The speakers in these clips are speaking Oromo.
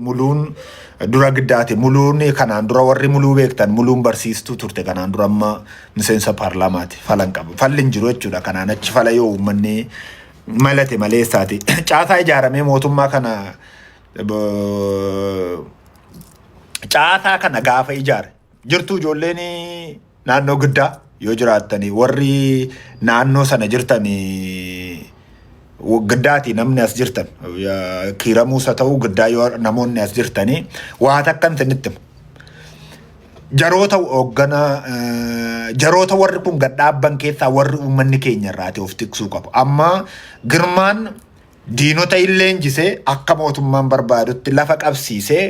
Muluun dura giddaati. Muluun kanaan dura warri muluu beektan muluun barsiistuu turte kanaan dura amma miseensa paarlaamaati. Falan qaba. Falli hin jiru jechuudha. Kanaan achi fala yoo uummanni malate maleessaati. Caasaa ijaaramee mootummaa kana caasaa kana gaafa ijaare jirtu ijoolleen naannoo giddaa yoo jiraattanii warri naannoo sana jirtanii giddaati namni as jirtan kiiramuusa ta'uu giddaa yoo namoonni as jirtanii waa takkan sinitti jaroota hoggana jaroota warri kun gadhaabban keessaa warri uummanni keenya irraati of tiksuu qabu. Amma girmaan diinota illee injisee akka mootummaan barbaadutti lafa qabsiisee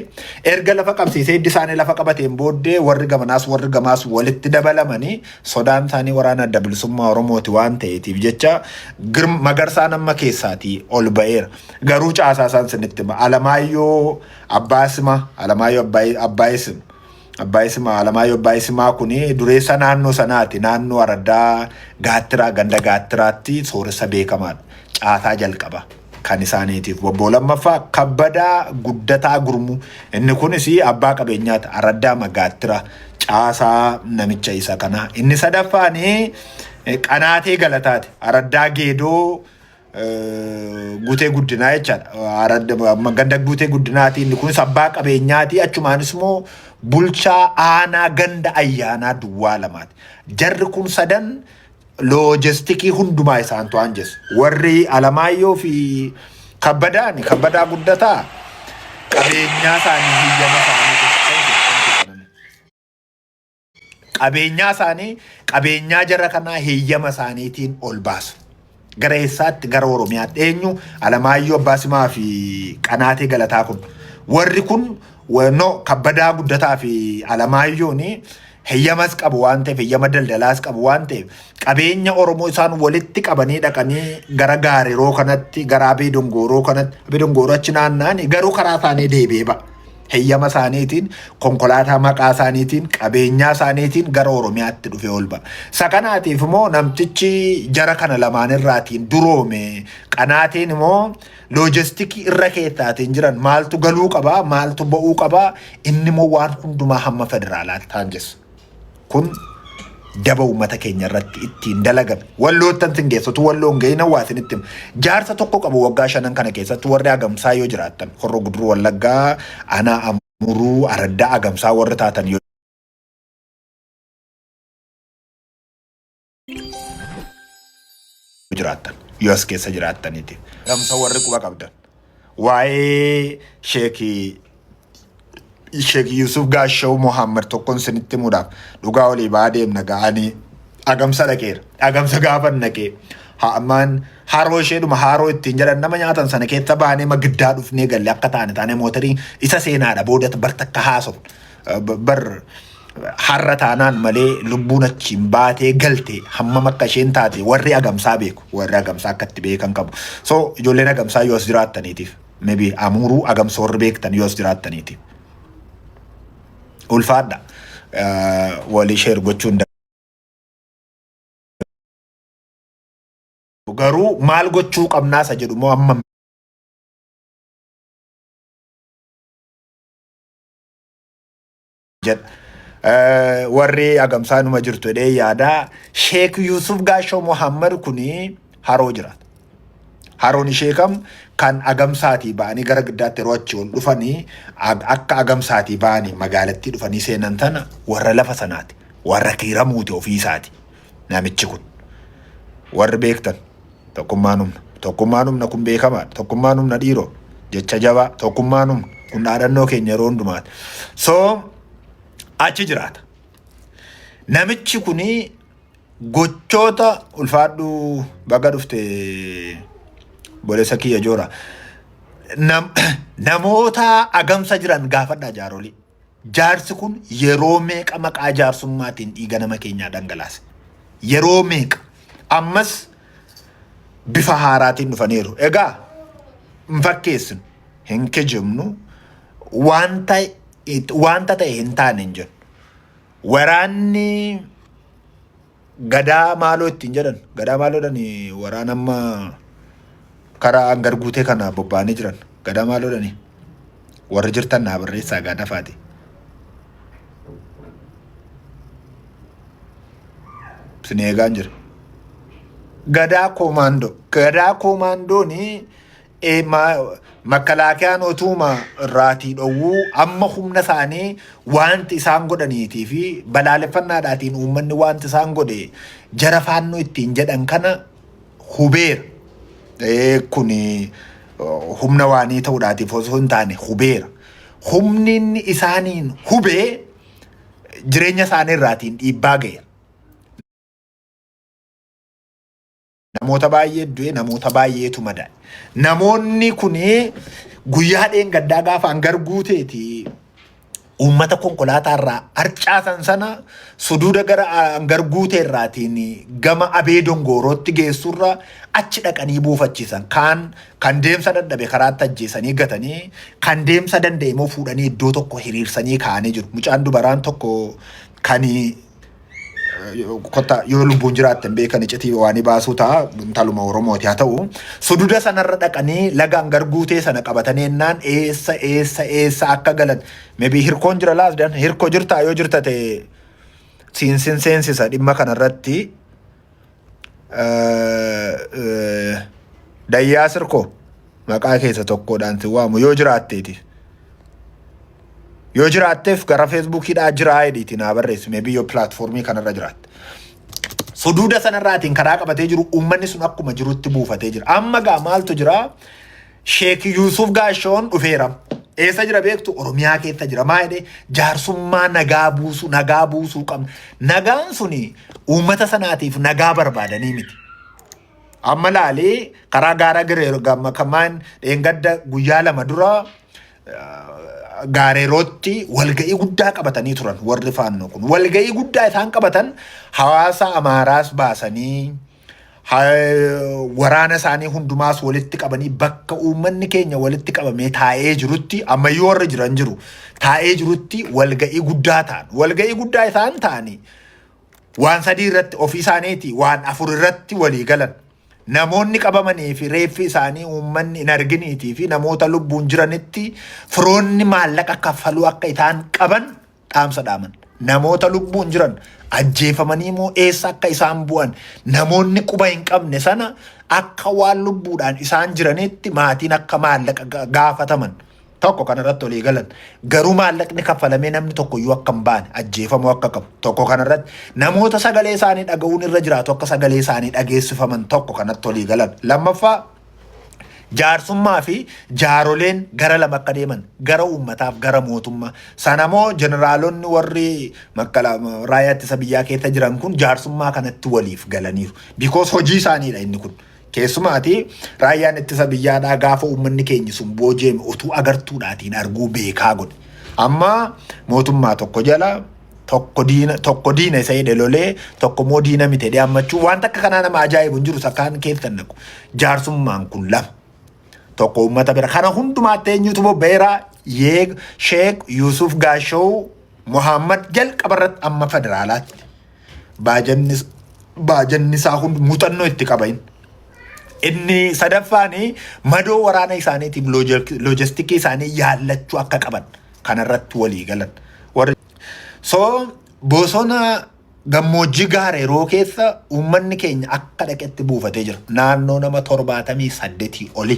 erga lafa qabsiisee iddi isaanii lafa qabateen booddee warri gamanaas warri gamaas walitti dabalamanii sodaan isaanii waraana adda bilisummaa Oromooti waan ta'eetiif jecha Magarsaan amma keessaatii ol ba'eera. Garuu caasaa isaan sinitti Alamaayyoo Abbaayisimaa kuni dureessa naannoo sanaati. Naannoo Araddaa Gaattiraa ganda Gaattiraatti sooressa beekamaadha. Caasaa jalqaba kan isaaniitiif. Obbo Lammaffaa Kabbadaa Guddataa Gurmuu inni kunis abbaa qabeenyaati. Araddaa Magaattira caasaa namicha isa kana. Inni sadaffaan Qanaatee Galataati. Araddaa Geedoo Guutee Guddinaa jechaadha. Ganda Guutee Guddinaati. Inni kunis abbaa qabeenyaati. Achumaanis immoo bulchaa aanaa ganda ayyaanaa Duwwaa Lamaati. Jarri kun sadan loojistikii hundumaa isaan to'an jesu. Warri Alamaayyoo fi Kabbadaa Guddataa qabeenyaa isaanii hiyyama isaanii qabeenyaa jara kanaa hiyyama isaaniitiin ol baasu. Gara eessaatti gara Oromiyaatti eenyu Alamaayyoo Abbaasimaa fi Qanaatee Galataa kun warri kun Kabbadaa Guddataa fi Alamaayyoon heyyamas qabu waan ta'eef heyyama daldalaas qabu waan ta'eef qabeenya Oromoo isaan walitti qabanii dhaqanii gara Gaariroo kanatti gara Abee Dongoroo kanatti Abee Dongoroo achi naanna'anii garuu karaa isaanii deebi'ee ba'a. Heyyama isaaniitiin konkolaataa maqaa isaaniitiin qabeenyaa isaaniitiin gara Oromiyaatti dhufee ol ba'a. Isa kanaatiif immoo namtichi jara kana lamaan irraatiin duroome Qanaateen immoo loojistikii irra keessaatiin jiran maaltu galuu qabaa maaltu ba'uu qabaa inni immoo waan hundumaa hamma federaalaatti ta'an jesu. Kun daba uummata keenya irratti ittiin dalagame. Walloottan singeessatu walloon ga'ina waasinitti jaarsa tokko qabu waggaa 5 kana keessatti warri Agamsaa yoo jiraattan Horroo Guduruu Wallaggaa Aanaa Amuruu Araddaa Agamsaa warri taatan yoo jiraattan yoo as keessa jiraattaniiti. Agamsaa warri quba qabdan waa'ee Sheek Yusuf Gaashoo Muhammad tokkon sinitti muudhaaf dhugaa olii baadeemna ga'anii Agamsa dhaqeera. Agamsa gaafan dhaqee ammaan haroo isheedhuma haroo ittiin jedhan nama nyaatan sana keessa baanee magiddaa dhufnee galle akka taane mootarii isa seenaadha boodatti bar takka haasof bar har'a taanaan malee lubbuun achiin baatee galte hammam akka isheen taate warri Agamsaa beeku. Warri Agamsaa akka itti beekan qabu. So ijoolleen Agamsaa yoo as jiraattaniitiif maybe Amuruu Agamsa warri beektan yoo as jiraattaniitiif ulfaadha walii sheer gochuun garuu maal gochuu qabnaasa jedhu moo amma warri Agamsaa numa jirtu jedhee yaada. Sheek Yusuf Gaashoo Muhammad kuni haroo jiraata. Haroon ishee kam kan Agamsaatii ba'anii gara giddaatti yeroo achi ol dhufanii akka Agamsaatii ba'anii magaalattii dhufanii seenan tana warra lafa sanaati. Warra kiiramuuti ofiisaati. Namichi kun warri beektan tokkummaan humna kun beekamaadha. Tokkummaan humna dhiiroo jecha jabaa tokkummaan humna kun dhaadannoo keenya yeroo hundumaati. So achi jiraata. Namichi kuni gochoota ulfaadhu baga dhufte Boleessa kiyya joora. Namoota Agamsa jiran gaafadhaa jaarolii. Jaarsi kun yeroo meeqa maqaa jaarsummaatiin dhiiga nama keenyaa dhangalaase. Yeroo meeqa ammas bifa haaraatiin dhufaniiru. Egaa hin fakkeessinu hin kijibnu wanta ta'e hin taane hin jennu. Waraanni gadaa maaloo ittiin jedhan gadaa maaloodhaan waraana amma karaa Angar Guutee kana bobba'anii jiran gadaa maaloodhani warri jirtan naa barreessaa gaada faati. Sineegaan jira. Gadaa koomaandooni makkalaakiyaan otuma irraatii dhowwuu amma humna isaanii wanti isaan godhaniitii fi balaaleffannaadhaatiin uummanni wanti isaan godhe jara faannoo ittiin jedhan kana hubeera. Kuni humna waanii ta'uudhaatiif osoo hin taane hubeera. Humni inni isaaniin hubee jireenya isaanii irraatiin dhiibbaa ga'eera. Namoota baay'ee du'e, namoota baay'eetu madaa'e. Namoonni kun guyyaa dheengaddaa gaafa hangar guuteeti uummata konkolaataa irraa harcaasan sana suduuda gara hangar guutee irraatiin gama abee dongorootti geessurra achi dhaqanii buufachiisan. Kan deemsa dadhabe karaatti ajjeesanii gatanii, kan deemsa danda'e immoo fuudhanii iddoo tokko hiriirsanii kaa'anii jiru. Mucaan dubaraan tokko kan kotta yoo lubbuun jiraatten beekan iccitii waan baasuu ta'a taluma Oromooti haa ta'u suduuda sanarra dhaqanii laga hangar guutee sana qabatanii ennaan eessa akka galan maybe hirkoon jira laasdan hirkoo jirtaa yoo jirta ta'e siinsin seensisa dhimma kanarratti Dayyaa Sirkoo maqaa keessa tokkodhaan si waamu yoo jiraatteeti. Yoo jiraatteef gara Facebookiidhaa jiraa edhiitiin haa barreessu maybe yoo pilaatfoormii kanarra jiraatte. Suduuda sanarraatiin karaa qabatee jiru uummanni sun akkuma jirutti buufatee jira. Amma gaa maaltu jira? Sheek Yuusuf Gaashoon dhufeera. Eessa jira beektu? Oromiyaa keessa jira. Maa jedhee jaarsummaa nagaa buusuu qabna. Nagaan suni uummata sanaatiif nagaa barbaadanii miti. Amma laalee karaa gaara Gireeroo gamma kamaan dheengadda guyyaa 2 dura Gaareerootti walga'ii guddaa qabatanii turan warri faannoo kun. Walga'ii guddaa isaan qabatan hawaasa Amaaraas baasanii waraana isaanii hundumaas walitti qabanii bakka uummanni keenya walitti qabamee taa'ee jirutti ammayyuu warri jiran jiru taa'ee jirutti walga'ii guddaa ta'an. Walga'ii guddaa isaan ta'anii waan 3 irratti ofii isaaniiti waan 4 irratti walii galan. Namoonni qabamanii fi reeffi isaanii uummanni hin arginiitii fi namoota lubbuun jiranitti firoonni maallaqa kaffaluu akka isaan qaban dhaamsa dhaaman. Namoota lubbuun jiran ajjeefamanii moo eessa akka isaan bu'an namoonni quba hin qabne sana akka waan lubbuudhaan isaan jiranitti maatiin akka maallaqa gaafataman tokko kanarratti olii galan. Garuu maallaqni kaffalamee namni tokkoyyuu akka hin baane ajjeefamuu akka qabu tokko kanarratti namoota sagalee isaanii dhaga'uun irra jiraatu akka sagalee isaanii dhageessifaman tokko kanatti olii galan. Lammaffaa jaarsummaa fi jaaroleen gara lama akka deeman gara uummataaf gara mootummaa. Sanamoo jeneraalonni warri raayyaa ittisa biyyaa keessa jiran kun jaarsummaa kanatti waliif galaniiru. Because hojii isaaniidha inni kun. Keessumaati raayyaan ittisa biyyaadhaa gaafa uummanni keenya sun booji'ame utuu agartuudhaatiin arguu beekaa godhe. Amma mootummaa tokko jala tokko diina isa hidhe lolee tokko moo diina miti hidhee ammachuu wanta akka kanaa nama ajaa'ibu hin jiru sakkaan keessan naqu. Jaarsummaan kun lama. Tokko uummata bira kana hundumaatti eenyutu bobba'eeraa Sheek Yuusuf Gaashoo Muhammad jalqabarratti amma federaalaatti. Baajanni isaa hundi muuxannoo itti qabain. Inni sadaffaanii madoo waraana isaaniitiif loojistikii isaanii yaallachuu akka qaban kanarratti walii galan. So bosona gammoojjii Gaareeroo keessa uummanni keenya akka dhaqetti buufatee jira. Naannoo nama 78 oli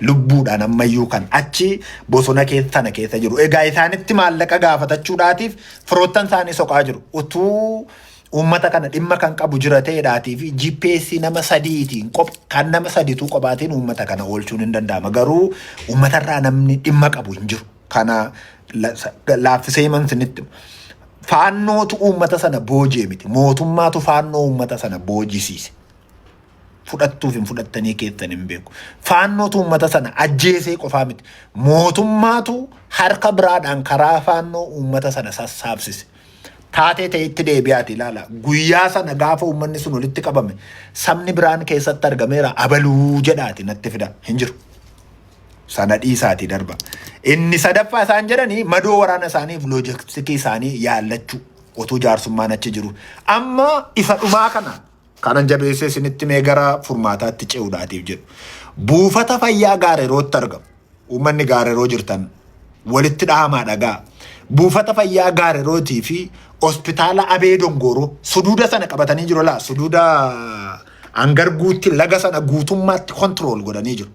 lubbuudhaan ammayyuu kan achi bosona sana keessa jiru. Egaa isaanitti maallaqa gaafatachuudhaatiif firoottan isaanii soqaa jiru. Utuu uummata kana dhimma kan qabu jira ta'eedhaatii fi GPS nama 3tiin kan nama 3tu qopaatiin uummata kana oolchuun hin danda'ama. Garuu uummatarraa namni dhimma qabu hin jiru. Kana laaffisee mansinitti faannootu uummata sana booji'e miti. Mootummaatu faannoo uummata sana boojisiise. Fudhattuuf hin fudhattanii keessan hin beeku. Faannootu uummata sana ajjeesee qofaa miti. Mootummaatu harka biraadhaan karaa faannoo uummata sana sassaabsise. Taatee ta'etti deebi'aati ilaala. Guyyaa sana gaafa uummanni sun walitti qabame sabni biraan keessatti argameera abaluu jedhaati natti fida hin jiru. Sana dhiisaati darba. Inni sadaffaa isaan jedhanii madoo waraana isaaniif loojistikii isaanii yaallachuu otuu jaarsummaan achi jiru. Amma ifa dhumaa kanan jabeessee isinitti mee gara furmaataatti ce'uudhaatiif jedhu. Buufata fayyaa Gaareerootti argamu. Uummanni Gaareeroo jirtan walitti dhahamaa dhagaa. Buufata fayyaa Gaarerootii fi hospitaala Abee Dongoroo suduuda sana qabatanii jiru laa suduuda hangarguutti laga sana guutummaatti control godhanii jiru.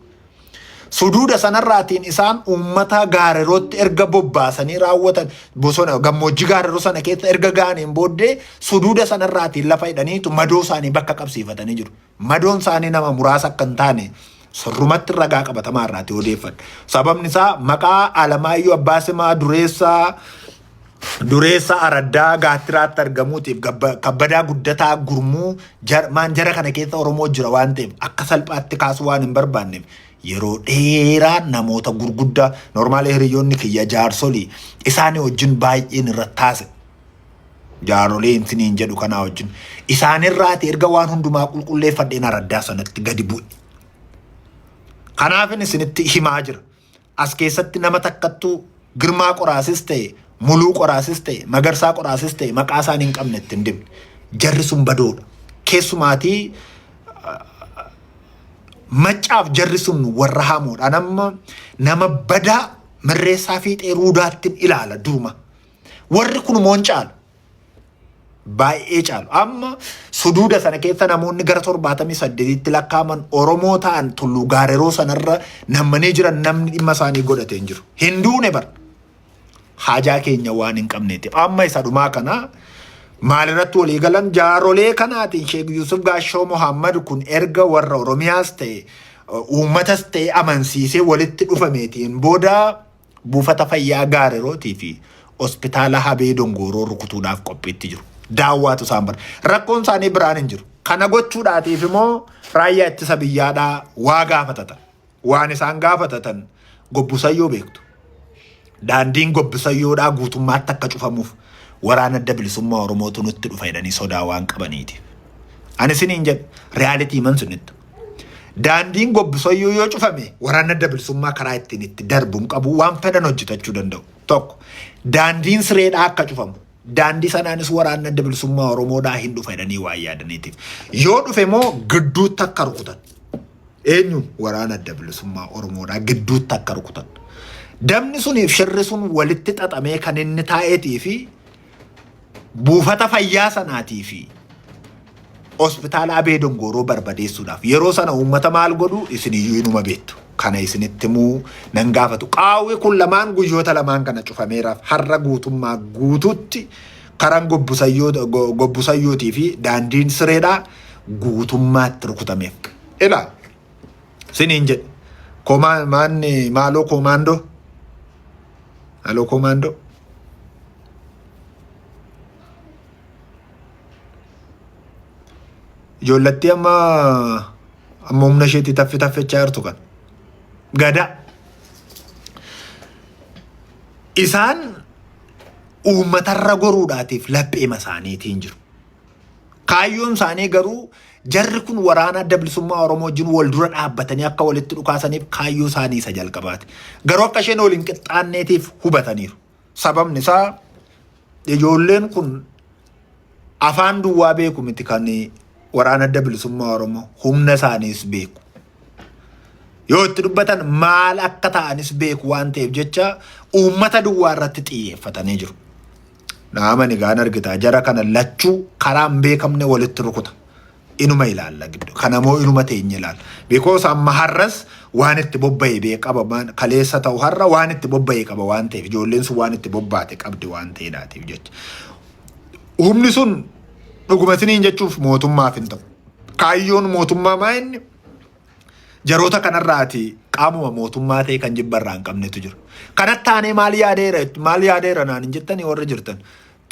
Suduuda sanarraatiin isaan uummata Gaarerootti erga bobbaasanii raawwatan bosona gammoojjii Gaareroo sana keessa erga ga'aniin booddee suduuda sanarraatiin lafa hidhaniitu madoo isaanii bakka qabsiifatanii jiru. Madoon isaanii nama muraasa akka hin taane sirrumatti ragaa qabatamaa irraati odeeffadha. Sababni isaa maqaa Alamaayyoo Abbaasimaa dureessa Araddaa Gaattiraatti argamuutiif kabbadaa guddataa gurmuu jara kana keessa Oromoo jira waan ta'eef akka salphaatti kaasuu waan hin barbaanneef yeroo dheeraa namoota gurguddaa normaalee hiriyoonni kiyya jaarsolii isaanii wajjin baay'een irratti taase. Jaarolee intiniin jedhu kanaa wajjin isaanirraati erga waan hundumaa qulqulleeffadheen Araddaa sanatti gadi bu'e. Kanaafin isinitti himaa jira. As keessatti nama takkattuu Girmaa Qoraasis ta'e, Muluu Qoraasis ta'e, Magarsaa Qoraasis ta'e maqaa isaanii hin qabne itti hin dibne. Jarri sun badoodha. Keessumaatii maccaaf jarri sun warra hamoodha. Nama badaa mirreessaa fi xeeruudaatti ilaala duuma. Warri kun moon caalu. Baay'ee caalu. Amma suduuda sana keessa namoonni gara 78tti lakkaaman Oromoo ta'an Tulluu Gaareroo sanarra nammanii jiran namni dhimma isaanii godhatee hin jiru. Hinduune bara. Haajaa keenya waan hin qabneetiif. Amma isa dhumaa kana maalirratti walii galan jaarolee kanaatiin Sheek Yusuf Gaashoo Muhammad kun erga warra Oromiyaas ta'e uummatas ta'e amansiisee walitti dhufameetiin booda buufata fayyaa Gaarerootii fi hospitaala Abee Dongoroo rukutuudhaaf qophiitti jiru. Daawwaatu isaan bara. Rakkoon isaanii biraan hin jiru. Kana gochuudhaatiif immoo raayyaa ittisa biyyaadhaa waa gaafatatan. Waan isaan gaafatatan Gobbusayyoo beektu. Daandiin Gobbusayyoodhaa guutummaatti akka cufamuuf waraana adda bilisummaa Oromootu nutti dhufa jedhanii sodaa waan qabaniitiif. Ani isiniin jedhu reyaalitii man sunitti. Daandiin Gobbusayyoo yoo cufame waraana adda bilisummaa karaa ittiin itti darbuun qabu waan fedhan hojjetachuu danda'u. Tokko daandiin sireedhaa akka cufamu. Daandii sanaanis waraanni adda bilisummaa Oromoodhaa hin dhufa jedhanii waan yaadaniitiif. Yoo dhufe moo gidduutti akka rukutan. Eenyu waraana adda bilisummaa Oromoodhaa gidduutti akka rukutan. Damni suniif shirri sun walitti xaxamee kan inni taa'eetii fi buufata fayyaa sanaatii fi hospitaala Abee Dongoroo barbadeessuudhaaf yeroo sana uummata maal godhu isiniyyuu inuma beektu. Kana isinitti muu nan gaafatu. Qaawwi kun lamaan guyyoota lamaan kana cufameeraaf har'a guutummaa guututti karaan Gobbusayyootii fi daandiin sireedhaa guutummaatti rukutameef. Ilaa siniin jedhe maaloo koomaandoo. Halloo koomaandoo. Ijoollattii amma humna isheetii taffechaa jirtu kan. Gada. Isaan uummatarra goruudhaatiif lapheema isaaniitiin jiru. Kaayyoon isaanii garuu jarri kun waraana adda bilisummaa Oromoo wajjin wal dura dhaabbatanii akka walitti dhukaasaniif kaayyoo isaanii isa jalqabaati. Garuu akka isheen waliin qixxaanneetiif hubataniiru. Sababni isaa ijoolleen kun afaan duwwaa beeku miti kan waraana adda bilisummaa Oromoo humna isaaniis beeku. Yoo itti dubbatan maal akka ta'anis beeku waan ta'eef jecha uummata duwwaa irratti xiyyeeffatanii jiru. Nama nigaan argita jara kana lachuu karaan beekamne walitti rukuta. Inuma ilaalla giddu. Kanamoo inuma teenye ilaalla. Because amma har'as waan itti bobba'e beekaba kaleessa ta'u har'a waan itti bobba'e qaba waan ta'eef ijoolleen sun waan itti bobbaate qabdi waan ta'eedhaatiif jecha. Humni sun dhuguma isiniin jechuuf mootummaaf hin ta'u. Kaayyoon mootummaa maa inni jaroota kanarraati qaamuma mootummaa ta'e kan jibbarraa hin qabnetu jiru. Kanatti taanee maal yaadeera naan hin jettanii warra jirtan.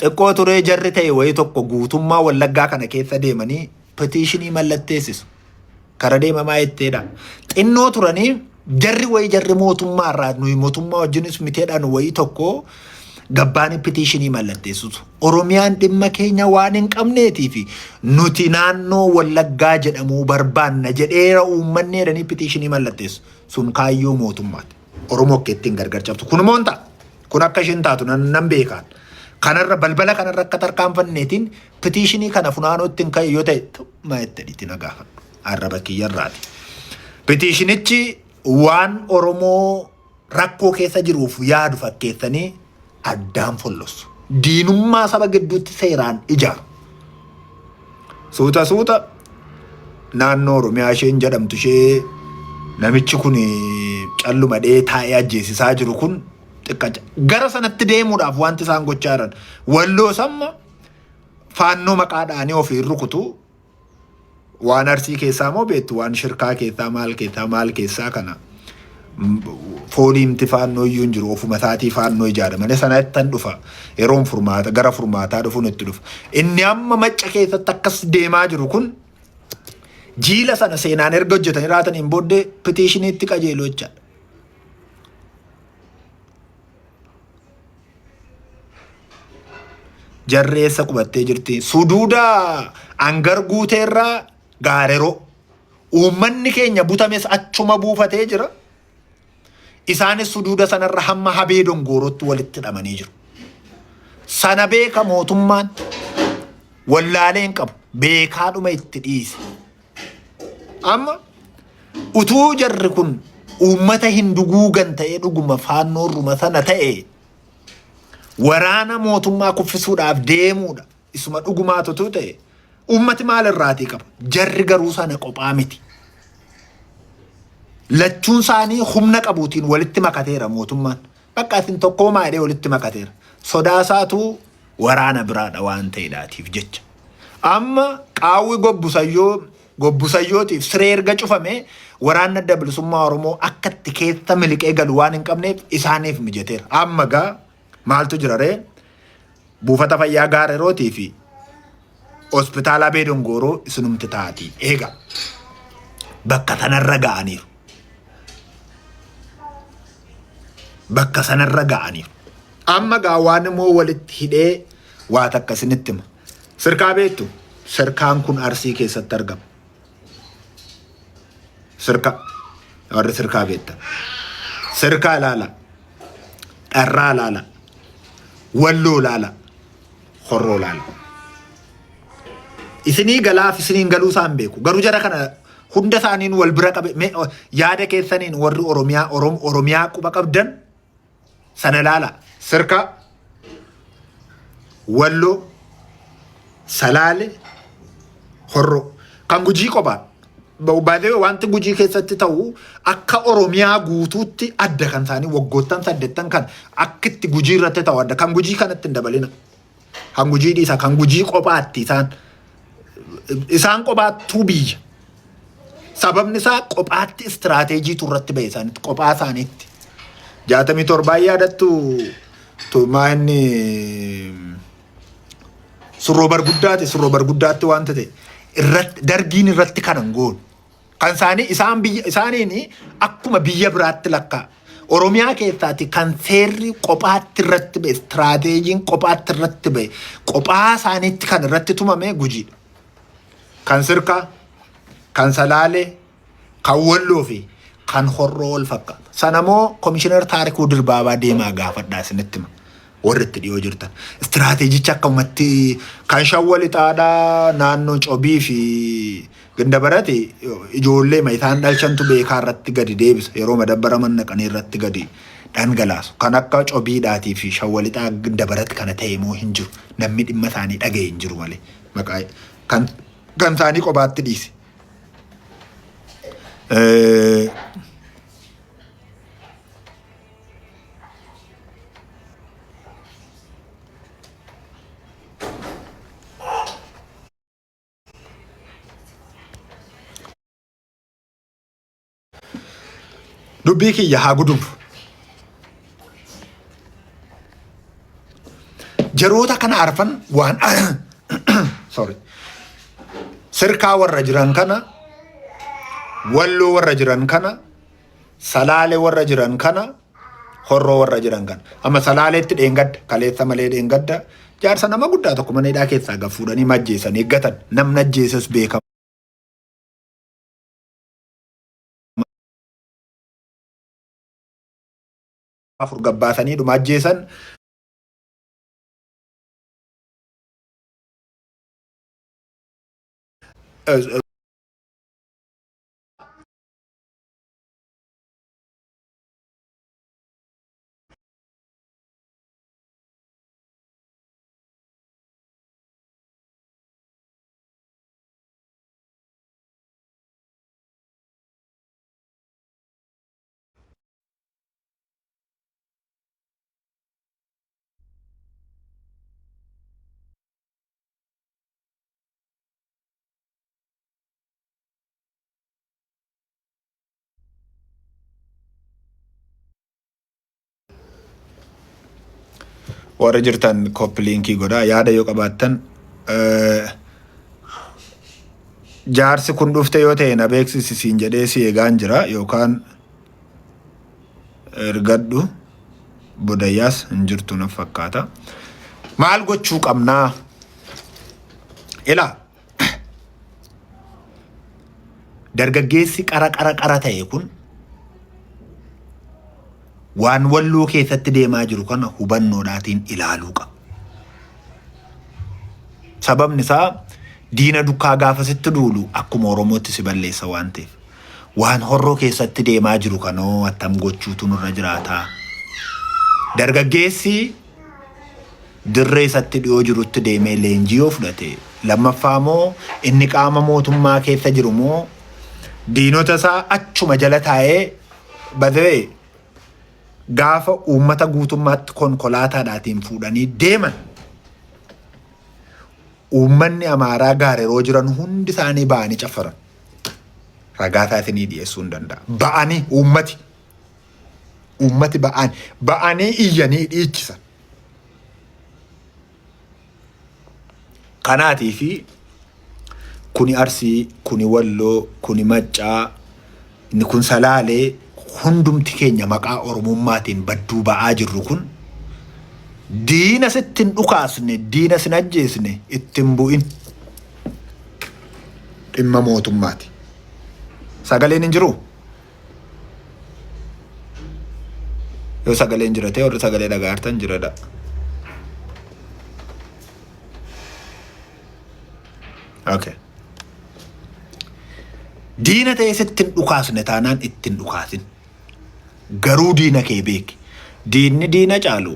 Xiqqoo turee jarri ta'e wayii tokko guutummaa Wallaggaa kana keessa deemanii petiishinii mallatteessisu. Kara deemamaa jetteedha. Xinnoo turanii jarri mootummaa irraa nuyi mootummaa wajjinis miteedhaan wayii tokko gabbaanii petiishinii mallatteessisu. Oromiyaan dhimma keenya waan hin qabneetii fi nuti naannoo Wallaggaa jedhamuu barbaanna jedheera uummanni jedhanii petiishinii mallatteessu. Sun kaayyoo mootummaati. Oromoo akka ittiin gargar cabsu. Kun moonta. Kun akka isheen taatu nan beekaan. Kanarra balbala kanarra akka tarkaanfanneetiin petiishinii kana funaanootti hin ka'e yoo ta'e maa itti nagaafadhu. Arraba kiyyarraati. Petiishinichi waan Oromoo rakkoo keessa jiruuf yaadu fakkeessanii addaan follosu. Diinummaa saba gidduutti seeraan ijaaru. Suuta naannoo Oromiyaa isheen jedhamtu ishee namichi kun calluma dhee taa'ee ajjeesisaa jiru kun xiqqacha. Gara sanatti deemuudhaaf wanti isaan gochaa jiran Walloo samma faannoo maqaadhaanii ofiin rukutu waan Arsii keessaa moo beektu waan Shirkaa keessaa maal keessaa kana fooliimti faannoo iyyuu hin jiru ofuma isaatii faannoo ijaara malee sana ittan dhufa yeroon furmaata gara furmaataa dhufuun itti dhufa. Inni amma macca keessatti akkas deemaa jiru kun jiila sana seenaan erga hojjetanii raataniin booddee petiishiniitti qajeeluu jechaadha. Jarreessa qubattee jirti. Suduuda angar guuteerraa gaareroo. Uummanni keenya butames achuma buufatee jira. Isaanis suduuda sanarra hamma habee dongoorootti walitti hidhamanii jiru. Sana beeka mootummaan wallaaleen qabu beekaadhuma itti dhiise. Amma utuu jarri kun uummata hin duguugan ta'ee dhuguma faannoorruma sana ta'e waraana mootummaa kuffisuudhaaf deemuudha. Isuma dhugumaatutu ta'e uummati maalirraatii qaba? Jarri garuu sana qophaa miti. Lachuun isaanii humna qabuutiin walitti makateera mootummaan. Bakka isin tokkoo maadhee walitti makateera. Sodaasaatu waraana biraadha waan ta'eedhaatiif jecha. Amma qaawwi gobbusayyotiif siree erga cufame waraanni adda bilisummaa Oromoo akka itti keessa miliqee galu waan hin qabneef isaaniif mijateera. Amma gaa maaltu jira ree? Buufata fayyaa gaarerootii fi hospitaala Abee Dongooroo isinumti taati. Eega bakka sanarra ga'aniiru. Bakka sanarra ga'aniiru. Amma gaa waan immoo walitti hidhee waa takka isinitti hima. Sirkaa beektu? Sirkaan kun Arsii keessatti argama. Sirka warri sirkaa beekta. Sirkaa ilaala. Dharraa ilaala. Walloo ilaala. Horroo ilaala. Isinii galaaf isiniin galuu isaan beeku. Garuu jara kana hunda isaaniin wal bira qabe yaada keessaniin warri Oromiyaa quba qabdan sana ilaala. Sirka Walloo Salaale Horroo kan Gujii qophaa. Baadhee wanti Gujii keessatti ta'u akka Oromiyaa guutuutti adda kan isaanii waggoottan 8 kan akka itti Gujii irratti ta'u adda kan Gujii kanatti hin dabalina. Kan Gujii dhiisa kan Gujii qophaatti isaan qophaattuu biyya. Sababni isaa qophaatti istiraateejiitu irratti ba'e isaaniitti qophaa isaaniitti. 67 yaadattu tumaa inni surroo barguddaatti wanta ta'e irratti dargiin irratti kanan goon. Kan isaaniin akkuma biyya biraatti lakkaa. Oromiyaa keessaati kan seerri qophaatti irratti ba'e istiraateejiin qophaatti irratti ba'e qophaa isaaniitti kan irratti tumame Gujiidha. Kan Sirkaa, kan Salaalee, kan Walloo fi kan Horroo wal fakkaata. Sanamoo Komishinar Taarikuu Dirbaabaa deemaa gaafadhaa isinitti hima. Warri itti dhiyoo jirtan. Istiraateejicha akkamatti kan Shawwal Ixaadhaa naannoo Cobii fi Gandabarate ijoollee isaan dhalchantu beekaa irratti gadi deebisa. Yeroo madabbara mannaqanii irratti gadi dhangalaasu. Kan akka Cobiidhaatii fi Shawwal Ixaa Gandabarate kana ta'e moo hin jiru. Namni dhimma isaanii dhaga'e hin jiru malee. Maqaa kan isaanii qophaatti dhiise. Dubbii kiyya haa gudunfu. Jaroota kana arfan waan sorry. Sirkaa warra jiran kana, Walloo warra jiran kana, Salaale warra jiran kana, Horroo warra jiran kana. Amma Salaaleetti dheengadda, kaleessa malee dheengadda. Jaarsa nama guddaa tokko mana hidhaa keessaa gafuudhanii majjeessan eeggatan. Namni ajjeesas beekama. Afur gabbaasanii dhuma ajjeesan warra jirtan copy linkii godhaa yaada yoo qabaattan jaarsi kun dhufte yoo ta'e na beeksisiin jedhee si eegaan jira yookaan ergadhu bodayyaas hin jirtu na fakkaata. Maal gochuu qabnaa? Ilaa dargaggeessi qara ta'e kun waan walloo keessatti deemaa jiru kana hubannoodhaatiin ilaaluu qaba. Sababni isaa diina dukkaa gaafasitti duulu akkuma Oromootti si balleessa waan ta'eef. Waan horroo keessatti deemaa jiru kanoo attam gochuutu nurra jiraata. Dargaggeessi dirree isatti dhiyoo jirutti deemee leenjii yoo fudhate lammaffaa moo inni qaama mootummaa keessa jiru moo diinota isaa achuma jala taa'ee badee gaafa uummata guutummaatti konkolaataadhaatiin fuudhanii deeman uummanni Amaaraa gaareroo jiran hundi isaanii ba'anii caffaran. Ragaa taatanii dhiyeessuu hin danda'a. Ba'anii uummati ba'anii iyyanii dhiichisan. Kanaatii fi kuni Arsii, kuni Walloo, kuni Maccaa, inni kun Salaalee hundumti keenya maqaa Oromummaatiin badduu ba'aa jirru kun diina sittin dhukaasne, diina sin ajjeesne ittin bu'in dhimma mootummaati. Sagaleen hin jiru? Yoo sagaleen jira ta'e warri sagalee dhagaartan jiradha. Okay. Diina ta'e sittin dhukaasne taanaan ittin dhukaasin. Garuu diina kee beeki. Diinni diina caalu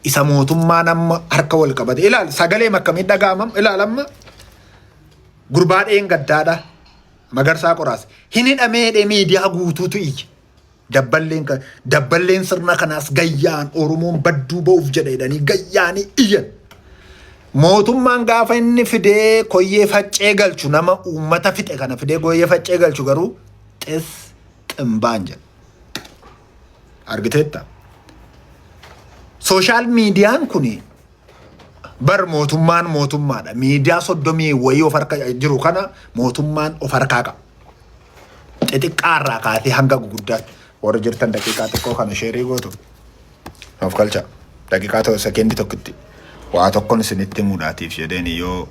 isa mootummaan amma harka wal qabate. Ilaal sagalee akkamiin dhaga'amam ilaalamma gurbaadheen gaddaadha. Magarsaa Qoraas hin hidhamee miidiyaa guutuutu iyya. Dabballeen sirna kanaas gayyaan Oromoon badduu ba'uuf jedhanii gayyaanii iyyan. Mootummaan gaafa inni fidee koyyee faccee galchu nama uummata fixe kana fidee koyyee faccee galchu garuu ximbaan jedha. Argiteetta. Sooshaal miidiyaan kuni bar mootummaadha. Miidiyaa 30 wayii of harka jiru kana mootummaan of harkaa qaba. Xixiqqaarraa kaatee hanga guguddaatti warra jirtan daqiiqaa xiqqoo kana sheerii gootu. Of galcha. Daqiiqaa ta'u sekeendii tokkotti waa tokkoon isinitti muudhaatiif jedheen yoo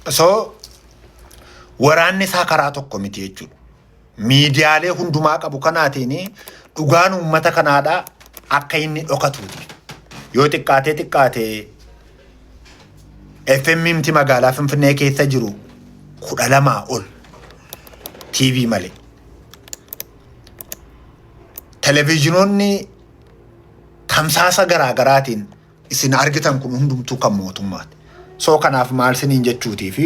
So waraanni isaa karaa tokko miti jechuudha. Miidiyaalee hundumaa qabu kanaatiin dhugaan uummata kanaadhaa akka inni dhokatuuti. Yoo xiqqaatee FM miti magaalaa Finfinnee keessa jiru 12 ol TV malee. Televizyinoonni tamsaasa garaagaraatiin isin argitan kun hundumtuu kan mootummaati. So kanaaf maal siniin jechuutii fi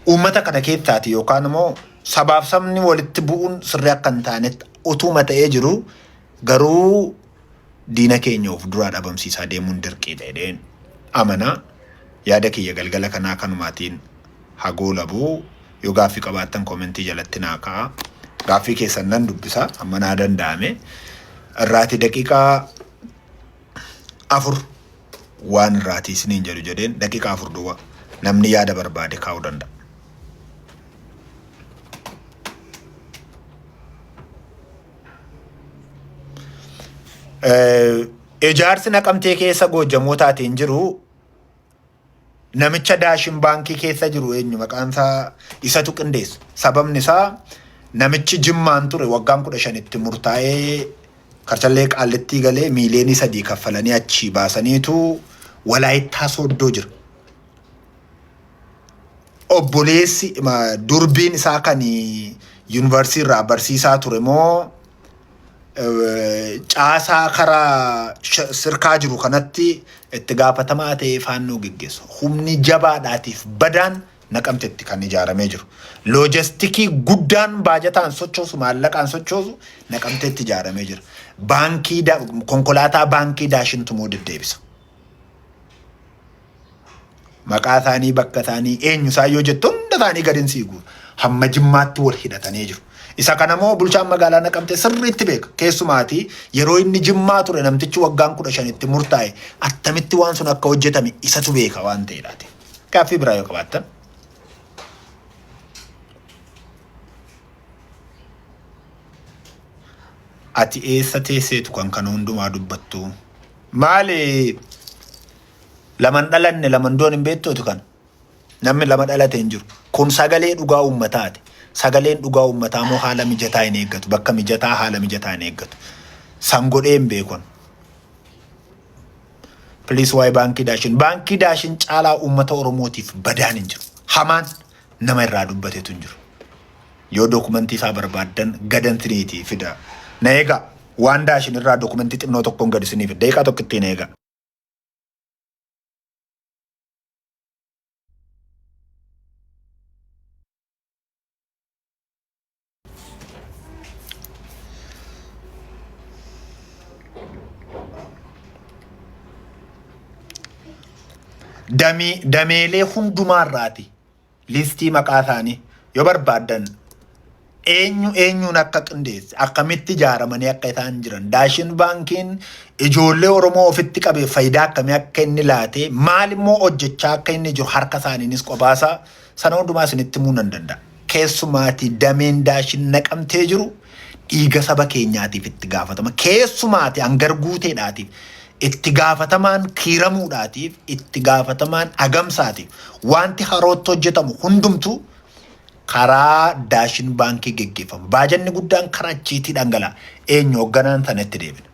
uummata kana keessaati yookaan immoo sabaaf sabni walitti bu'uun sirrii akka hin taanetti utuma ta'ee jiru garuu diina keenya of duraa dhabamsiisaa deemuun dirqii ta'een amanaa. Yaada kiyya galgala kanaa kanumaatiin hagoo labuu yoo gaaffii qabaattan koomentii jalatti naa ka'a. Gaaffii keessan nan dubbisa amma naa danda'ame. Irraati daqiiqaa 4 waan irraati isiniin jedhu jedheen daqiiqaa 4 duwwaa namni yaada barbaade kaa'uu danda'a. Ijaarsi Naqamtee keessa Goojjamootaatiin jiru namicha Daashin Baankii keessa jiru eenyu maqaan isaa isatu qindeessa. Sababni isaa namichi Jimmaan ture waggaan 15tti murtaa'ee Karchallee Qaallettii galee miiliyoonii 3 kaffalanii achi baasaniitu Walaayittaa Sooddoo jira. Obboleessi durbiin isaa kan yuunivarsiitii irraa barsiisaa ture moo caasaa karaa sirkaa jiru kanatti itti gaafatamaa ta'ee faannoo geggeessu. Humni jabaadhaatiif badaan Naqamteetti kan ijaaramee jiru. Loojistikii guddaan baajataan sochoosu maallaqaan sochoosu Naqamteetti ijaaramee jira. Baankii konkolaataa baankii Daashintu moo deddeebisa. Maqaa isaanii bakka isaanii eenyu isaa yoo jettu hunda isaanii gadi siigu hamma Jimmaatti wal hidhatanii jiru. Isa kana moo bulchaan magaalaa Naqamtee sirriitti beeka. Keessumaati yeroo inni Jimmaa ture namtichi waggaan 15tti murtaa'e attamitti waan sun akka hojjetame isatu beeka waan ta'eedhaati. Gaaffii biraa yoo qabaattan. Ati eessa teesseetu kan kana hundumaa dubbattu? Maali laman dhalanne laman doon hin beektuutu kan namni lama dhalate hin jiru. Kun sagalee dhugaa uummataati. Sagaleen dhugaa uummataa moo haala mijataa hin eeggatu. Bakka mijataa haala mijataa hin eeggatu. San godhee hin beekon. Please waa'ee baankii Daashin. Baankii Daashin caalaa uummata Oromootiif badaan hin jiru. Hamaan nama irraa dubbateetu hin jiru. Yoo dookumentii isaa barbaaddan gadantiniitii fida. Na eegaa waan Daashin irraa dookumentii xinnoo tokkoon gadi isiniif daqiiqaa tokkittiin eegaa. Dameelee hundumaarraati listii maqaa isaanii yoo barbaaddan eenyuun akka qindeesse akkamitti ijaaramanii akka isaan jiran Daashin Baankiin ijoollee Oromoo ofitti qabee faayidaa akkamii akka inni laatee maal immoo hojjechaa akka inni jiru harka isaaniinis qophaasa sana hundumaa isinitti himuu nan danda'a. Keessumaati dameen Daashin Naqamtee jiru dhiiga saba keenyaatiif itti gaafatama. Keessumaati hangar guuteedhaatiif itti gaafatamaan kiiramuudhaatiif itti gaafatamaan agamsaatiif wanti harootti hojjetamu hundumtu karaa Daashin Baankii geggeeffama. Baajanni guddaan karaa achiitii dhangala'a. Eenyu hoogganaan sanatti deebina.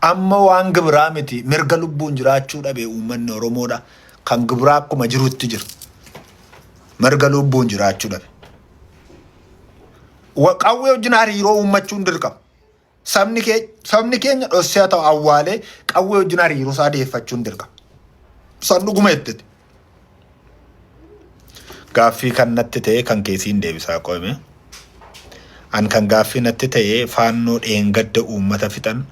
Amma waan gibiraa miti mirga lubbuun jiraachuu dhabe uummanni Oromoodha. Kan gibiraa akkuma jirutti jira. Mirga lubbuun jiraachuu dhabe. Qawwee wajjin hariiroo uummachuun dirqama. Sabni keenya dhossee ta'u awwaalee qawwee wajjin hariiroo isaa deeffachuun dirqama. San dhuguma jetteti. Gaaffii kan natti ta'e kan keessiin deebisaa qoome. An kan gaaffii natti ta'e faannoo dheengadda uummata fixan.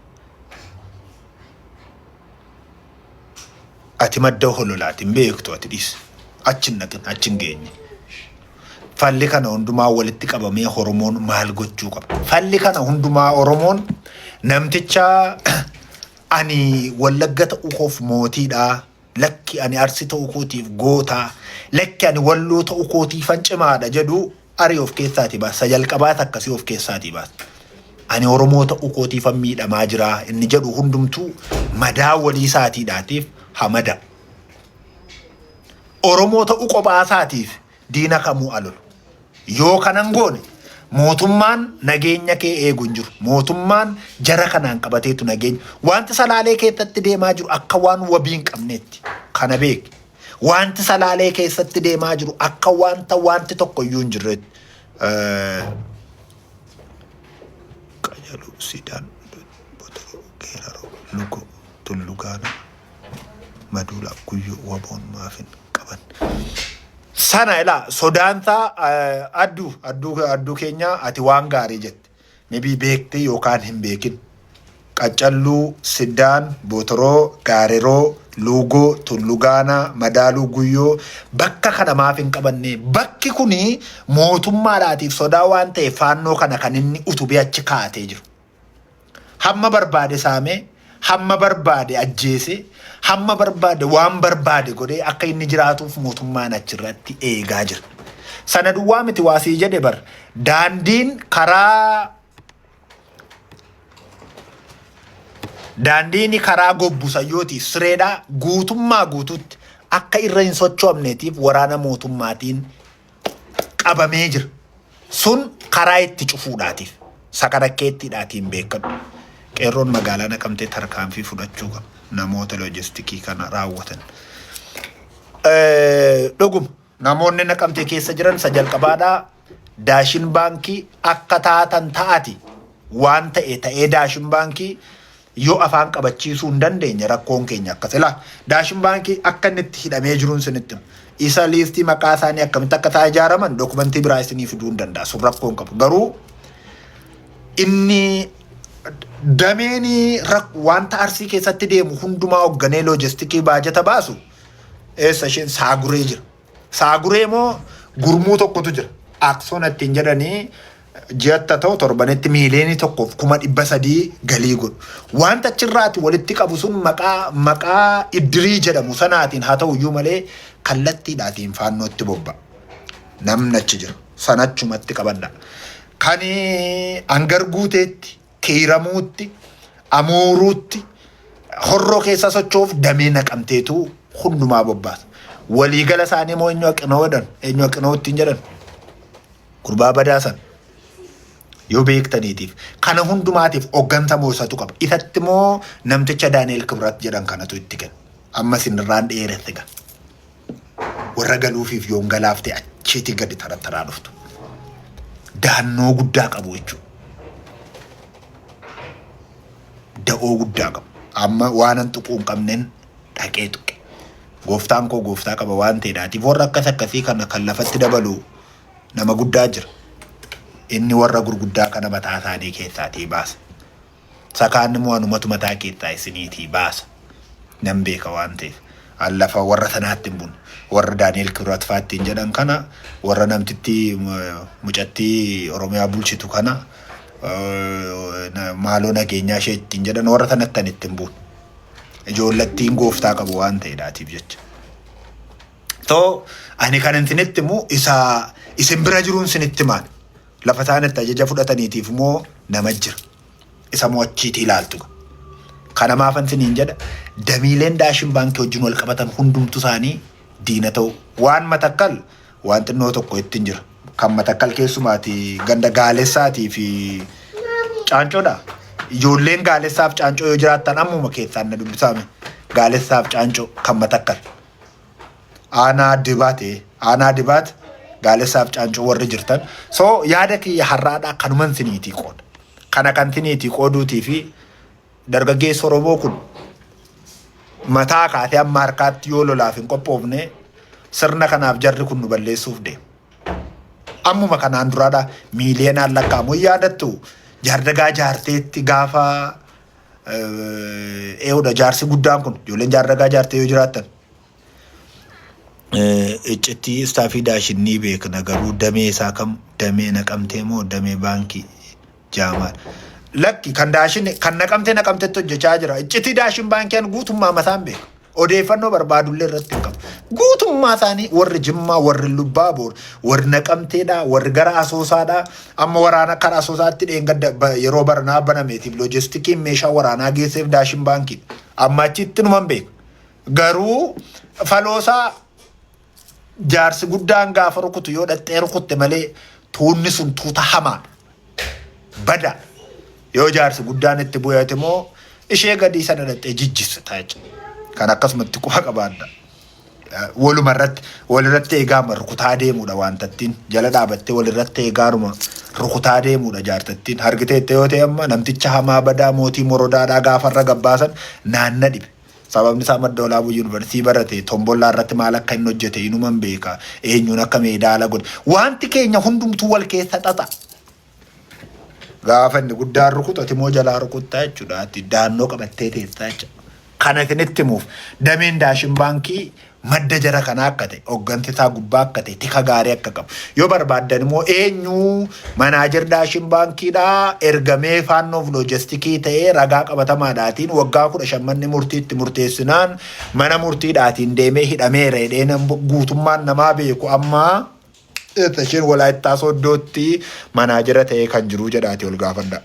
Ati madda hololaatiin beektu ati dhiis. Achin naqin achin geenye. Falli kana hundumaa walitti qabamee Oromoon maal gochuu qaba? Falli kana hundumaa Oromoon namticha ani Wallagga ta'uu koof mootiidha. Lakki ani Arsii ta'uu kootiif gootaa. Lakki ani Walloo ta'uu kootiifan cimaadha jedhu arii of keessaatii baasa. Jalqabaas akkasii of keessaatii baasa. Ani Oromoo ta'uu kootiifan miidhamaa jira. Inni jedhu hundumtuu madaa walii isaatiidhaatiif hamada. Oromoo ta'uu qophaasaatiif diina kamuu alolu. Yoo kanan goone mootummaan nageenya kee eegu hin jiru. Mootummaan jara kanaan qabateetu nageenya. Wanti salaalee keessatti deemaa jiru akka waan wabii hin qabneetti. kana beek. Wanti salaalee keessatti deemaa jiru akka wanti tokko iyyuu hin jirretti. Qajeelu Sidaan Botoroo Geeraroo Lugo Tullugaana Maduula Guyyoo Waboon maafin qaban. Sana ilaa sodaantaa adduu keenya ati waan gaarii jette. Maybe beekte yookaan hin beekin. Qaccalluu Sidaan Botoroo Gaareroo Lugo Tullugaana Madaaluu Guyyoo bakka kana maaf hin qabanne. Bakki kuni mootummaadhaatiif sodaa waan ta'e faannoo kana kan inni utubee achi kaa'atee jiru. Hamma barbaade saamee, hamma barbaade ajjeese, hamma barbaade waan barbaade godhee akka inni jiraatuuf mootummaan achirratti eegaa jira. Sana duwwaa miti waasii jedhe bar daandiin karaa Gobbusayyooti sireedhaa guutummaa guututti akka irra hin sochoomneetiif waraana mootummaatiin qabamee jira. Sun karaa itti cufuudhaatiif sakarakkeettiidhaatiin beekadhu. Qeerroon magaalaa Naqamtee tarkaanfii fudhachuu qaba. Namoota loojistikii kana raawwatan. Dhuguma namoonni Naqamtee keessa jiran isa jalqabaadhaa Daashin Baankii akka taatan ta'ati waan ta'ee Daashin Baankii yoo afaan qabachiisuu hin dandeenye rakkoon keenya akkas ilaa Daashin Baankii akka inni itti hidhamee jiruun sinitti isa liistii maqaa isaanii akkamitti akka ta'a ijaaraman dookumentii biraa isinii fiduu hin danda'a sun rakkoon qabu garuu inni dameeni wanta Arsii keessatti deemu hundumaa hoogganee loojistikii baajata baasu eessa isheen Saaguree jira. Saaguree moo gurmuu tokkotu jira. Aksoon ittiin jedhanii ji'atta ta'u torbanetti miiliyoonii 1,300 galii godhu. Wanta achirraati walitti qabu sun maqaa iddirii jedhamu sanaatiin haa ta'u iyyuu malee kallattiidhaatiin faannootti bobba'a. Namni achi jira. Sanachumatti qabadha. Kan hangar guuteetti, kiiramuutti, amuuruutti, horroo keessa socho'uuf damee Naqamteetu hundumaa bobbaasa. Waliigala isaanii moo eenyu haqinootti jedhan gurbaa badaasan. Yoo beektaniitiif kana hundumaatiif hogganta moosatu qaba. Isatti moo namticha Daani'el Kibrat jedhan kanatu itti kenna. Amma sinirraan dheeresse gaa. Warra galuufiif yoon galaafte achiiti gadi tarattaraa dhuftu. Daannoo guddaa qabu jechuudha. Da'oo guddaa qabu. Amma waanan tuquu hin qabneen dhaqee tuqe. Gooftaan koo gooftaa qaba waan ta'eedhaatiif warra akkasii kana kan lafatti dabalu nama guddaa jira. Inni warra gurguddaa kana mataa isaanii keessaatii baasa. Sakaan immoo anumatu mataa keessaa isiniitii baasa. Nan beeka waan ta'eef. Allafa warra sanaatti hin bunne. Warra Daani'el Kibrat faattiin jedhan kana warra namtitti mucattii Oromiyaa bulchitu kana maaloo nageenyaa ishee ittiin jedhan warra sanattan ittiin bunne. Ijoollattiin gooftaa qabu waan ta'eedhaatiif jecha. Ani kan isinitti immoo isin bira jiruun isinitti maal? Lafa isaanitti ajaja fudhataniitiif immoo nama jira. Isa mo'achiitii ilaaltu. Kana maafan isiniin jedha damiileen Daashin Baankii wajjin wal qabatan hundumtu isaanii diina ta'u. Waan Matakkal waan xinnoo tokko ittiin jira. Kan Matakkal keessumaati ganda Gaalessaatii fi Caancoodha. Ijoolleen Gaalessaaf Caancoo yoo jiraattan ammuma keessaan na dubbisame. Gaalessaaf Caancoo kan Matakkal. Aanaa Dibaat Gaalessaaf Caancoo warri jirtan. So yaada kiyya har'aadhaa kanuman siniitii qooda. Kana kan siniitii qooduutii fi dargaggeessa Oromoo kun mataa kaatee amma harkaatti yoo lolaaf hin qophoofne sirna kanaaf jarri kun nu balleessuuf deema. Ammuma kanaan duraadhaa miiliyoonaan lakkaa'amu yaadattu jaardagaa jaarteetti gaafa eeudha jaarsi guddaan kun ijoolleen jaardagaa jaartee yoo jiraattan iccitii istaafii Daashinnii beekna garuu damee isaa kam damee Naqamtee moo damee baankii Jaamaal. Lakki kan Naqamteetti hojjechaa jira. Iccitii Daashin Baankiin guutummaa mataan beeka. Odeeffannoo barbaadullee irratti hin qabu. Guutummaa isaanii warri Jimmaa, warri Lubbaaboor, warri Naqamteedhaa, warri gara Asoosaadhaa. Amma waraana karaa Asoosaatti dheengadda yeroo baranaa banameetiif loojistikiin meeshaa waraanaa geesseef Daashin Baankiin. Amma achitti numan beeka. Garuu faloosaa jaarsi guddaan gaafa rukutu yoo dhaxxee rukutte malee tuunni sun tuuta hamaa. Bada. Yoo jaarsi guddaan itti bu'eeti moo ishee gadii sana dhaxxee jijjissa taa'e. Kan akkasumatti quba qabaadha. walirratti eegaama rukutaa deemuudha wantattiin jala dhaabattee walirratti eegaaruma rukutaa deemuudha jaartattiin hargiteette yoo ta'e amma namticha hamaa badaa mootii morodaadhaa gaafarra gabbaasan naanna dhibe. Sababni isaa madda olaabuu yuunivarsiitii barate tombollaa irratti maal akka inni hojjete inuman beeka eenyuun akka meedaala godhe wanti keenya hundumtuu wal keessa xaxa. Gaafa inni guddaan rukutu ati moo jalaa rukuttaa jechuudha ati daannoo qabattee teessaa jechuudha. Kana isinitti himuuf dameen Daashin Baankii madda jara kana akka ta'e hoogganti isaa gubbaa akka ta'e tika gaarii akka qabu yoo barbaaddan immoo eenyu manaajer Daashin Baankiidhaa ergamee faannoof loojistikii ta'ee ragaa qabatamaadhaatiin waggaa 15 manni murtiitti murteessinaan mana murtiidhaatiin deemee hidhameera jedhee guutummaan namaa beeku amma isheen Walaayittaa Sooddootti manaajera ta'ee kan jiru jedhaati ol gaafadha.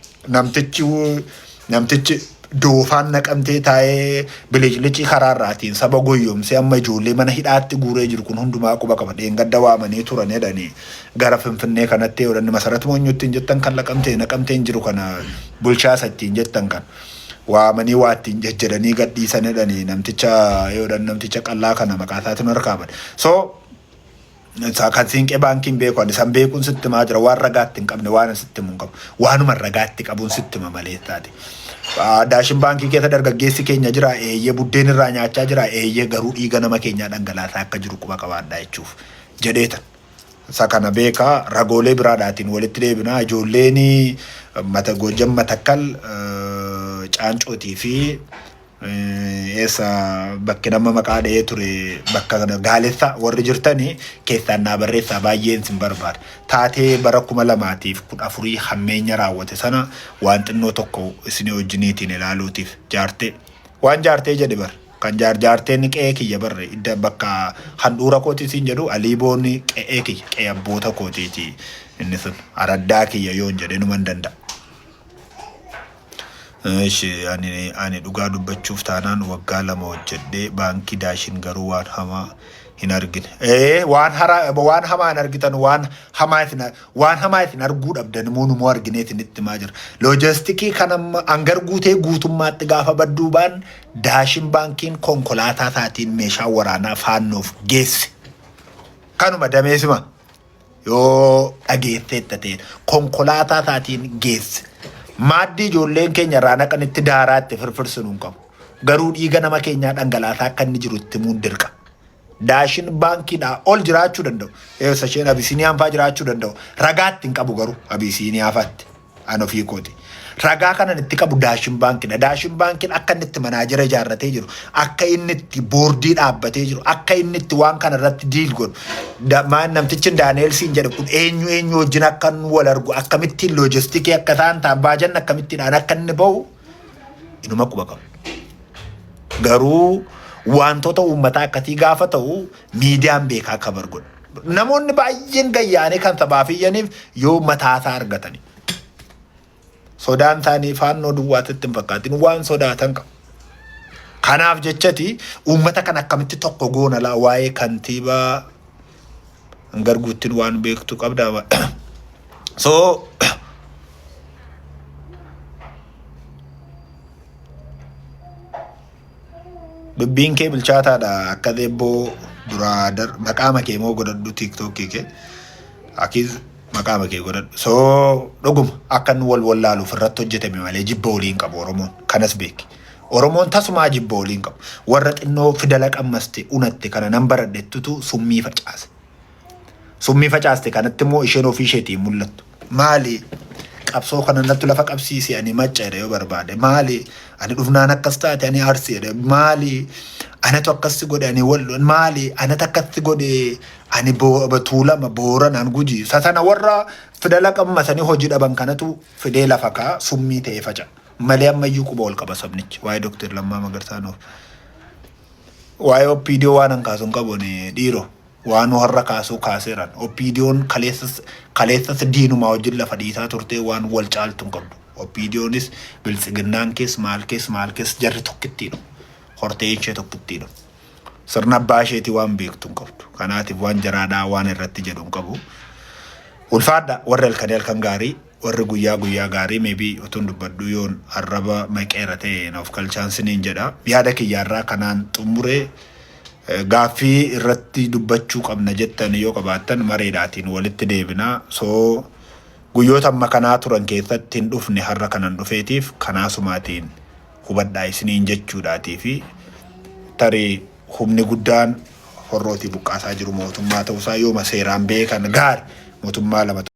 Namtichi doofaan naqamtee taa'ee bilijlichi karaarraatiin saba goyyomsee amma ijoollee mana hidhaatti guuree jiru kun hundumaa quba qaba. Dheengadda waamanii turan jedhanii gara Finfinnee kanatti yoo danni Masarat Moonyuutti hin jettan kan naqamteen jiru kana bulchaasa ittiin jettan kan waamanii waa ittiin jejjedhanii gadhiisan jedhanii namticha qallaa kana maqaa isaatiin harkaaban. So kan siinqee baankiin beeku ani san beekuun sitti maa jira waan ragaatti hin qabne waan sitti mun qabu waanuma ragaatti qabuun sitti malee taate. Daashin Baankii keessa dargaggeessi keenya jira eeyyee buddeen irraa nyaachaa jira eeyyee garuu dhiiga nama keenyaa dhangalaasaa akka jiru quba qabaadhaa jechuuf jedheetan. Isa kana beekaa ragoolee biraadhaatiin walitti deebinaa ijoolleen mata Goojam Matakkal Caancootii fi eessa bakki nama maqaa dha'ee ture bakka Gaalessa warri jirtanii keessaan naa barreessaa baay'een sin barbaada. Taatee bara 2014 hammeenya raawwate sana waan xinnoo tokko isin wajjiniitiin ilaaluutiif jaartee waan jaartee jedhe bar kan jaarteen qe'ee kiyya barre idda bakka handhuura kooti isin jedhu aliiboon qe'ee kiyya qe'ee abboota kootiiti inni sun araddaa kiyya yoon jedhe numan danda'a. Ani dhugaa dubbachuuf taanaan waggaa 2 hojjedhee baankii Daashin garuu waan hamaa hin argine. Waan hamaa hin argitan waan hamaa isin arguu dhabdan immoo arginee isinitti maa jira. Loojistikii kan amma hangar guutee guutummaatti gaafa badduubaan Daashin Baankiin konkolaataa isaatiin meeshaa waraanaa faannoof geesse. Kanuma dameesima yoo dhageesseetta ta'e konkolaataa isaatiin geesse. Maaddii ijoolleen keenya irraa naqanitti daaraatti firfirsinuun qabu. Garuu dhiiga nama keenyaa dhangalaasaa akka inni jiru itti muun dirqa. Daashin Baankiidhaa ol jiraachuu danda'u. Eessa isheen Abisiiniyaan fa'aa jiraachuu danda'u. Ragaatti hin qabu garuu Abisiiniyaa fa'aatti. An ofii kooti. Ragaa kanan itti qabu Daashin Baankiidha. Daashin Baankiin akka inni itti manaajera ijaarratee jiru. Akka inni itti boordii dhaabbatee jiru. Akka inni itti waan kana irratti diil godhu. Namtichi Daani'eel siin jedhe kun eenyu wajjin akka wal argu akkamittiin loojistikii akka isaan ta'an baajanna akkamittiidhaan akka inni bahu inuma quba qabu. Garuu wantoota uummataa akkasii gaafa ta'u miidiyaan beekaa akka bargodha. Namoonni baay'een gayyaanii kan sabaaf iyyaniif yoo mataasaa argatani. Sodaan isaanii faannoo duwwaatitti hin fakkaatin waan sodaatan qabu. Kanaaf jechati uummata kan akkamitti tokko goona laa waa'ee kantiibaa garguuttiin waan beektu qabdaa. So dubbiin kee bilchaataadha akka deebboo duraa maqaama kee moo godhadhu tiiktookii kee akiis maqaama kee godhadhu. So dhuguma akka inni wal laaluuf irratti hojjetame malee jibba waliin qabu Oromoon kanas beeki. Oromoon tasumaa jibba waliin qabu. Warra xinnoo fidala qammaste unatte kana nan baradhettutu summii facaase. Summii facaaste kanatti immoo isheen ofii isheetiin mul'attu. Maali qabsoo kana natti lafa qabsiisi ani maccaadha yoo barbaade. Maali ani dhufnaan akkas taate ani arsiidha. Maali anatu akkasi godhe ani walloon. Maali anatu akkasi godhe ani Tuulama Booranaan Gujii. Sana warra fidala qammasanii hojii dhaban kanatu fidee lafa kaa summii ta'ee faca'a. Malee ammayyuu quba ol qaba sabnichi. Waa'ee Dr. Lammaa Magarsaanoof. Waa'ee OPDO waan an kaasuun qabuun dhiiroo. Waan warra kaasuu kaaseeran. OPDO'n kaleessas diinumaa wajjin lafa dhiisaa turtee waan wal caaltu hin qabdu. OPDO'nis biltsiginnaan maal kees jarri tokkittiidha. Hortee ishee tokkittiidha. Sirna abbaa isheetii waan beektu hin qabdu. Kanaatiif waan jaraadhaa waan irratti jedhu hin qabu. Ulfaadha warra halkan gaarii. Warri guyyaa gaarii maybe otoo dubbadhu yoon arraba maqeera ta'e of kalchaan siniin jedha. Yaada kiyyaarraa kanaan xumuree gaaffii irratti dubbachuu qabna jettan yoo qabaattan mareedhaatiin walitti deebinaa. So guyyoota amma kanaa turan keessatti hin dhufne har'a kanan dhufeetiif kanaasumaatiin hubadhaa isiniin jechuudhaatii fi tarii humni guddaan horrootii buqqaasaa jiru mootummaa ta'uusaa yooma seeraan beekan gaari mootummaa lama